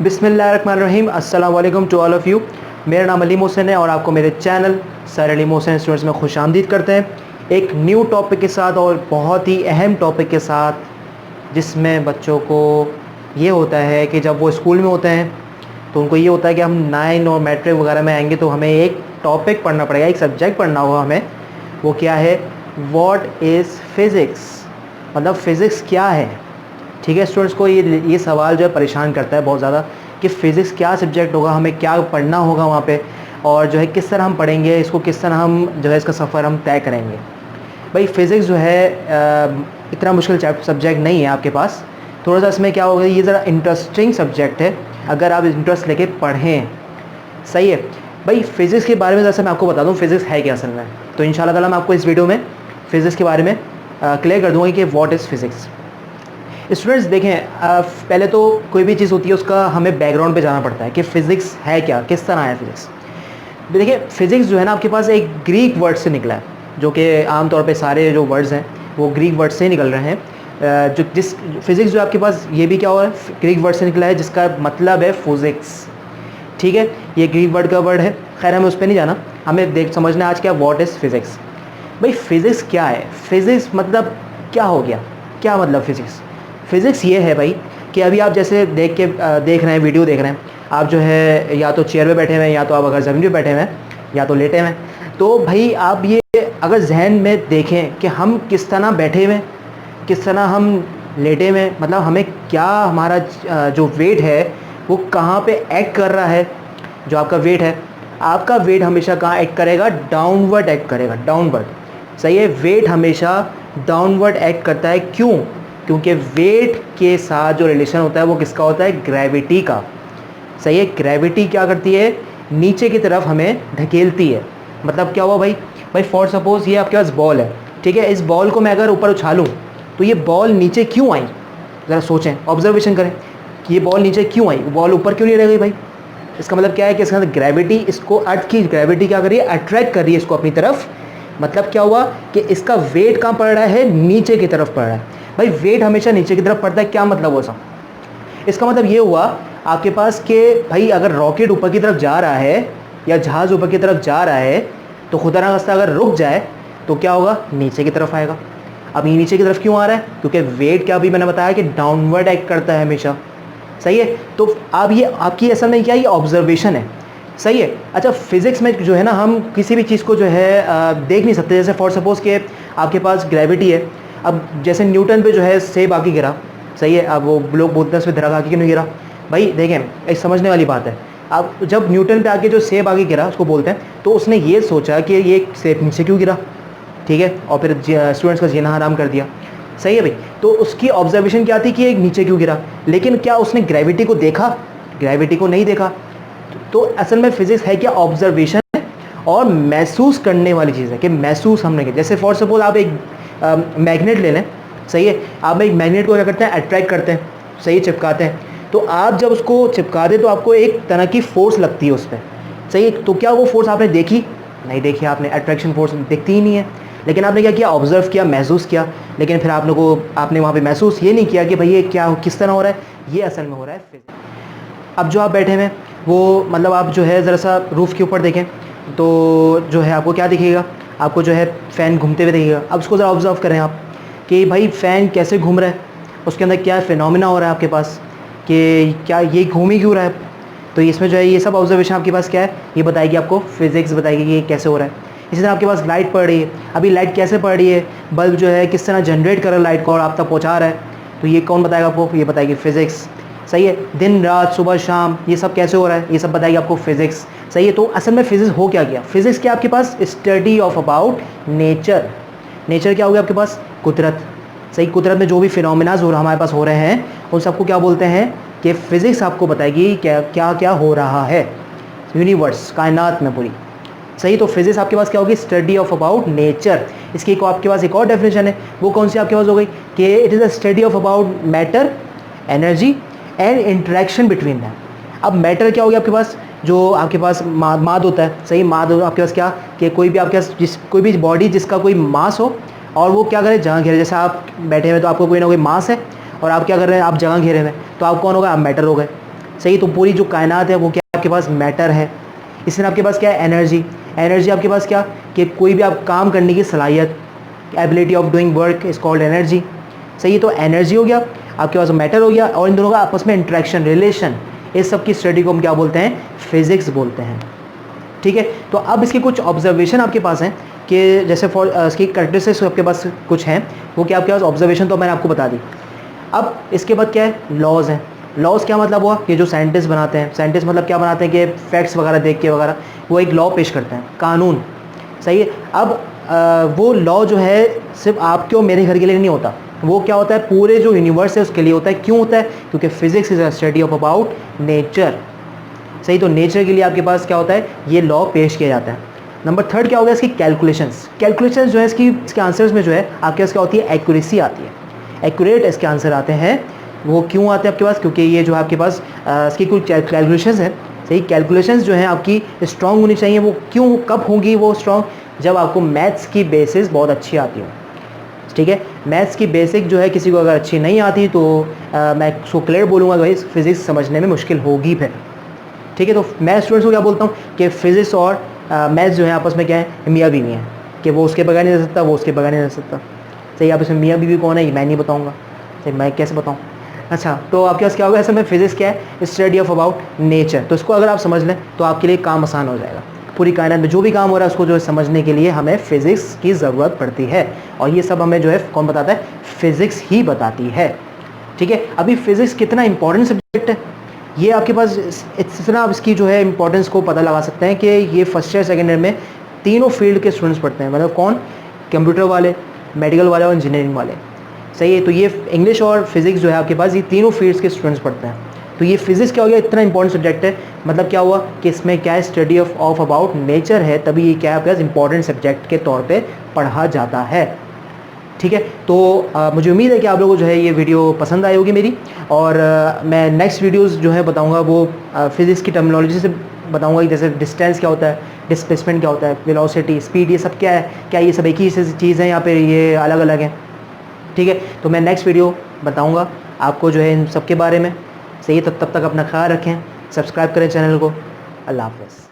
बिस्मिल्लाहिर्रहमानिर्रहीम, अस्सलाम वालेकुम टू ऑल ऑफ़ यू। मेरा नाम अली मोहसिन है और आपको मेरे channel sir Ali Mohsin students में खुशामदीद करते हैं एक न्यू टॉपिक के साथ और बहुत ही अहम टॉपिक के साथ, जिसमें बच्चों को ये होता है कि जब वो स्कूल में होते हैं तो उनको ये होता है कि हम 9 और मैट्रिक वगैरह में आएंगे तो हमें एक टॉपिक पढ़ना पड़ेगा, एक सब्जेक्ट पढ़ना होगा हमें। वो क्या है? व्हाट इज़ फ़िज़िक्स, मतलब फ़िज़िक्स क्या है। ठीक है स्टूडेंट्स को ये सवाल जो है परेशान करता है बहुत ज़्यादा कि फ़िज़िक्स क्या सब्जेक्ट होगा, हमें क्या पढ़ना होगा वहाँ पे, और जो है किस तरह हम पढ़ेंगे इसको, किस तरह हम जो है इसका सफ़र हम तय करेंगे। भाई फ़िज़िक्स जो है इतना मुश्किल सब्जेक्ट नहीं है आपके पास। थोड़ा सा इसमें क्या होगा, ये ज़रा इंटरेस्टिंग सब्जेक्ट है अगर आप इंटरेस्ट लेके पढ़ें। सही है भाई। फ़िज़िक्स के बारे में जैसे मैं आपको बता दूँ फ़िज़िक्स है क्या असल में, तो इंशाल्लाह ताला मैं आपको इस वीडियो में फ़िज़िक्स के बारे में क्लियर कर दूँगा कि व्हाट इज़ फ़िज़िक्स। स्टूडेंट्स देखें, पहले तो कोई भी चीज़ होती है उसका हमें बैकग्राउंड पे जाना पड़ता है कि फ़िज़िक्स है क्या, किस तरह है फ़िज़िक्स। देखिए फ़िज़िक्स जो है ना आपके पास एक ग्रीक वर्ड से निकला है, जो कि आमतौर पे सारे जो वर्ड्स हैं वो ग्रीक वर्ड से निकल रहे हैं। जो जिस फ़िज़िक्स जो आपके पास ये भी क्या हुआ है, ग्रीक वर्ड से निकला है जिसका मतलब है फिज़िक्स। ठीक है, ये ग्रीक वर्ड का वर्ड है। खैर हमें उस पर नहीं जाना, हमें समझना आज क्या व्हाट इज़ फ़िज़िक्स। भाई फ़िज़िक्स क्या है? फ़िज़िक्स मतलब क्या हो गया, क्या मतलब फ़िज़िक्स? फ़िज़िक्स ये है भाई कि अभी आप जैसे देख रहे हैं, वीडियो देख रहे हैं, आप जो है या तो चेयर पे बैठे हुए हैं या तो आप अगर ज़मीन पे बैठे हुए हैं या तो लेटे हुए हैं। तो भाई आप ये अगर जहन में देखें कि हम किस तरह बैठे हुए हैं, किस तरह हम लेटे हुए हैं, मतलब हमें क्या, हमारा जो वेट है वो कहाँ पे एक्ट कर रहा है। जो आपका वेट है, आपका वेट हमेशा कहाँ एक्ट करेगा? डाउनवर्ड एक्ट करेगा, डाउनवर्ड। सही है, वेट हमेशा डाउनवर्ड एक्ट करता है। क्यों? क्योंकि वेट के साथ जो रिलेशन होता है वो किसका होता है? ग्रेविटी का। सही है, ग्रेविटी क्या करती है? नीचे की तरफ हमें धकेलती है। मतलब क्या हुआ भाई? भाई फॉर सपोज़ ये आपके पास बॉल है, ठीक है, इस बॉल को मैं अगर ऊपर उछालूँ तो ये बॉल नीचे क्यों आई? ज़रा सोचें, ऑब्जर्वेशन करें कि ये बॉल नीचे क्यों आई, बॉल ऊपर क्यों नहीं रह गई भाई? इसका मतलब क्या है कि इसके अंदर ग्रेविटी, इसको अर्थ की ग्रेविटी क्या कर रही है? अट्रैक्ट कर रही है इसको अपनी तरफ। मतलब क्या हुआ कि इसका वेट कहाँ पड़ रहा है? नीचे की तरफ पड़ रहा है। भाई वेट हमेशा नीचे की तरफ पड़ता है, क्या मतलब हुआ सब? इसका मतलब ये हुआ आपके पास कि भाई अगर रॉकेट ऊपर की तरफ जा रहा है या जहाज़ ऊपर की तरफ जा रहा है तो खुदा ना खास्ता अगर रुक जाए तो क्या होगा? नीचे की तरफ आएगा। अब ये नीचे की तरफ क्यों आ रहा है? क्योंकि वेट क्या, अभी मैंने बताया कि डाउनवर्ड एक्ट करता है हमेशा। सही है, तो अब ये आपकी असल में क्या, ये ऑब्जर्वेशन है। सही है। अच्छा, फिज़िक्स में जो है ना हम किसी भी चीज़ को जो है देख नहीं सकते। जैसे फॉर सपोज़ के आपके पास ग्रेविटी है, अब जैसे न्यूटन पे जो है सेब आके गिरा, सही है, अब वो लोग बोलते हैं उसमें धड़क आके क्यों नहीं गिरा। भाई देखें, एक समझने वाली बात है। अब जब न्यूटन पे आके जो सेब आके गिरा उसको बोलते हैं, तो उसने ये सोचा कि ये सेब नीचे क्यों गिरा, ठीक है, और फिर स्टूडेंट्स का जीना हराम कर दिया। सही है भाई, तो उसकी ऑब्जर्वेशन क्या थी कि ये नीचे क्यों गिरा, लेकिन क्या उसने ग्रेविटी को देखा? ग्रेविटी को नहीं देखा। तो असल में फिज़िक्स है क्या? ऑब्जर्वेशन है और महसूस करने वाली चीज़ है कि महसूस हमने किया। जैसे फॉर सपोज आप एक मैग्नेट ले लें, सही है, आप एक मैग्नेट को क्या करते हैं? अट्रैक्ट करते हैं, सही, चिपकाते हैं। तो आप जब उसको चिपका दें तो आपको एक तरह की फ़ोर्स लगती है उस पर, सही है। तो क्या वो फ़ोर्स आपने देखी? नहीं देखी आपने, अट्रैक्शन फ़ोर्स दिखती ही नहीं है। लेकिन आपने क्या किया? ऑब्ज़र्व किया, महसूस किया। लेकिन फिर आपने वहाँ पे महसूस ये नहीं किया कि भाई ये क्या, किस तरह हो रहा है, ये असल में हो रहा है फिज़िक्स। अब जो आप बैठे हुए हैं वो, मतलब आप जो है ज़रा सा रूफ़ के ऊपर देखें तो जो है आपको क्या दिखेगा? आपको जो है फ़ैन घूमते हुए दिखेगा। अब उसको ज़रा ऑब्ज़र्व करें आप कि भाई फ़ैन कैसे घूम रहा है, उसके अंदर क्या फिनोमिना हो रहा है आपके पास, कि क्या ये घूम ही क्यों रहा है। तो इसमें जो है ये सब ऑब्जर्वेशन आपके पास क्या है, ये बताएगी आपको फिज़िक्स, बताएगी कि ये कैसे हो रहा है। इसी तरह आपके पास लाइट पड़ रही है, अभी लाइट कैसे पड़ रही है, बल्ब जो है किस तरह जनरेट कर रहा है लाइट को और आप तक पहुँचा रहा है, तो ये कौन बताएगा आपको? ये बताएगी फ़िज़िक्स। सही है, दिन रात सुबह शाम ये सब कैसे हो रहा है, ये सब बताएगी आपको फ़िज़िक्स। सही है, तो असल में फ़िज़िक्स हो क्या गया? फ़िज़िक्स क्या आपके पास? Study of about nature. Nature क्या हो गया आपके पास? कुदरत। सही, कुदरत में जो भी फिनोमिनाज हमारे पास हो रहे हैं उन सबको क्या बोलते हैं? कि फ़िज़िक्स आपको बताएगी क्या क्या क्या हो रहा है यूनिवर्स, कायनात में पूरी। सही, तो फिज़िक्स आपके पास क्या होगी? Study of about nature. इसकी एक आपके पास एक और डेफिनेशन है, वो कौन सी आपके पास हो गई? कि it is a study of about matter, energy and interaction between them. अब मैटर क्या हो गया आपके पास? जो आपके पास माद होता है, सही, माद आपके पास क्या, कि कोई भी आपके पास कोई भी बॉडी जिसका कोई मास हो और वो क्या करे? जगह घेरे। जैसे आप बैठे हुए तो आपको कोई ना कोई मास है और आप क्या कर रहे हैं? आप जगह घेरे हुए, तो आप कौन हो गए? आप मैटर हो गए। सही। तो पूरी जो कायनात है वो क्या आपके पास मैटर है। इसमें आपके पास क्या है, एनर्जी। एनर्जी आपके पास क्या, कि कोई भी आप काम करने की सलाहियत, ability of doing work is called energy. सही। तो एनर्जी हो गया, आपके पास मैटर हो गया, और इन दोनों का आपस में इंट्रैक्शन, रिलेशन, इस सब की स्टडी को हम क्या बोलते हैं, फिजिक्स बोलते हैं। ठीक है। तो अब इसके कुछ ऑब्जर्वेशन आपके पास हैं कि जैसे फॉर इसकी कैरेक्टरिस्टिक्स आपके पास कुछ हैं, वो क्या आपके पास ऑब्जर्वेशन तो मैंने आपको बता दी। अब इसके बाद क्या है, लॉज हैं। लॉज क्या मतलब हुआ, कि जो साइंटिस्ट बनाते हैं, साइंटिस्ट मतलब क्या बनाते हैं कि फैक्ट्स वगैरह देख के वगैरह वो एक लॉ पेश करते हैं, कानून। सही है। अब वो लॉ जो है सिर्फ आपके और मेरे घर के लिए नहीं होता, वो क्या होता है, पूरे जो यूनिवर्स है उसके लिए होता है। क्यों होता है, क्योंकि physics is a study of about nature. सही। तो नेचर के लिए आपके पास क्या होता है, ये लॉ पेश किया जाता है। नंबर थर्ड क्या हो गया, इसकी कैलकुलेशंस। कैलकुलेशंस जो है इसके आंसर्स में जो है आपके पास क्या होती है, एक्यूरेसी आती है, एक्यूरेट इसके आंसर आते हैं। वो क्यों आते हैं आपके पास, क्योंकि ये जो आपके पास इसकी कुछ कैलकुलेशंस है। सही। कैलकुलेशंस जो है आपकी स्ट्रॉन्ग होनी चाहिए। वो क्यों, कब होंगी वो स्ट्रॉन्ग, जब आपको मैथ्स की बेसिस बहुत अच्छी आती हो। ठीक है। मैथ्स की बेसिक जो है किसी को अगर अच्छी नहीं आती तो मैं उसको क्लियर बोलूँगा भाई फिजिक्स समझने में मुश्किल होगी फिर। ठीक है। तो मैं स्टूडेंट्स को क्या बोलता हूँ कि फिजिक्स और मैथ्स जो है आपस में क्या है, मियाँ बीवी हैं, कि वो उसके बगैर नहीं रह सकता, वो उसके बगैर नहीं रह सकता। सही। आप इसमें मियाँ बीवी कौन है, मैं नहीं बताऊँगा। सही। मैं कैसे बताऊँ। अच्छा, तो आपके पास क्या होगा, ऐसे में फिजिक्स क्या है, स्टडी ऑफ अबाउट नेचर। तो इसको अगर आप समझ लें तो आपके लिए काम आसान हो जाएगा। पूरी कायनात में जो भी काम हो रहा है उसको जो है समझने के लिए हमें फिजिक्स की ज़रूरत पड़ती है, और ये सब हमें जो है कौन बताता है, फिजिक्स ही बताती है। ठीक है। अभी फिजिक्स कितना इंपॉर्टेंट सब्जेक्ट है, ये आपके पास इतना आप इसकी जो है इंपॉर्टेंस को पता लगा सकते हैं कि ये फर्स्ट ईयर सेकेंड ईयर में तीनों फील्ड के स्टूडेंट्स पढ़ते हैं। मतलब कौन, कंप्यूटर वाले, मेडिकल वाले और इंजीनियरिंग वाले। सही है। तो ये इंग्लिश और फिजिक्स जो है आपके पास ये तीनों फील्ड्स के स्टूडेंट्स पढ़ते हैं। तो ये फिजिक्स क्या हो गया, इतना इंपॉर्टेंट सब्जेक्ट है। मतलब क्या हुआ कि इसमें क्या है, स्टडी ऑफ अबाउट नेचर है, तभी ये क्या है आपके पास इंपॉर्टेंट सब्जेक्ट के तौर पे पढ़ा जाता है। ठीक है। तो मुझे उम्मीद है कि आप लोगों को जो है ये वीडियो पसंद आई होगी मेरी, और मैं नेक्स्ट वीडियोस जो है बताऊंगा वो फिजिक्स की टर्मिनोलॉजी से बताऊंगा कि जैसे डिस्टेंस क्या होता है, डिस्प्लेसमेंट क्या होता है, वेलोसिटी, स्पीड, ये सब क्या है, क्या ये सब एक ही चीज़ है, यहाँ पे ये अलग अलग हैं। ठीक है। तो मैं नेक्स्ट वीडियो बताऊंगा आपको जो है इन सब के बारे में। सही है। तब तक अपना ख्याल रखें, सब्सक्राइब करें चैनल को। अल्लाह हाफ़िज़।